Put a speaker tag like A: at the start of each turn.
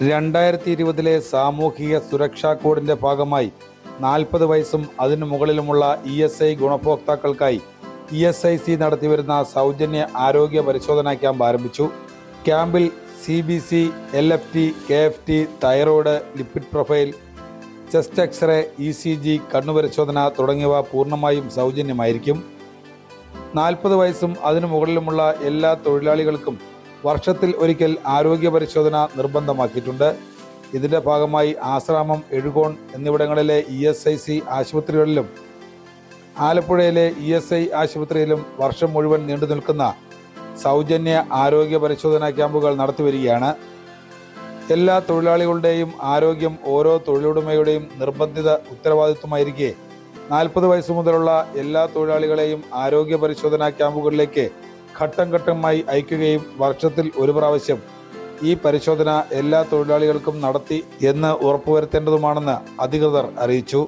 A: 2020 സാമൂഹിക സുരക്ഷാ കോഡിന്റെ ഭാഗമായി 40 വയസ്സും അതിനു മുകളിലുമുള്ള ESI ഗുണഭോക്താക്കൾക്കായി ESIC നടത്തിവരുന്ന സൗജന്യ ആരോഗ്യ പരിശോധനാ ക്യാമ്പ് ആരംഭിച്ചു. ക്യാമ്പിൽ CBC, LFT, KFT, thyroid, lipid profile, chest x-ray, ECG, കണ്ണുപരിശോധന തുടങ്ങിയവ പൂർണ്ണമായും സൗജന്യമായിരിക്കും. 40 വയസ്സും അതിനു മുകളിലുമുള്ള എല്ലാ തൊഴിലാളികൾക്കും വർഷത്തിൽ ഒരിക്കൽ ആരോഗ്യ പരിശോധന നിർബന്ധമാക്കിയിട്ടുണ്ട്. ഇതിന്റെ ഭാഗമായി ആശ്രാമം, എഴുകോൺ എന്നിവിടങ്ങളിലെ ESIC ആശുപത്രികളിലും ആലപ്പുഴയിലെ ESI ആശുപത്രിയിലും വർഷം മുഴുവൻ നീണ്ടു നിൽക്കുന്ന സൗജന്യ ആരോഗ്യ പരിശോധനാ ക്യാമ്പുകൾ നടത്തിവരികയാണ്. എല്ലാ തൊഴിലാളികളുടെയും ആരോഗ്യം ഓരോ തൊഴിലുടമയുടെയും നിർബന്ധിത ഉത്തരവാദിത്വമായിരിക്കെ 40 വയസ്സ് മുതലുള്ള എല്ലാ തൊഴിലാളികളെയും ആരോഗ്യ പരിശോധനാ ക്യാമ്പുകളിലേക്ക് ഘട്ടം ഘട്ടമായി അയക്കുകയും വർഷത്തിൽ ഒരു പ്രാവശ്യം ഈ പരിശോധന എല്ലാ തൊഴിലാളികൾക്കും നടത്തി എന്ന് ഉറപ്പുവരുത്തേണ്ടതുമാണെന്ന് അധികൃതർ അറിയിച്ചു.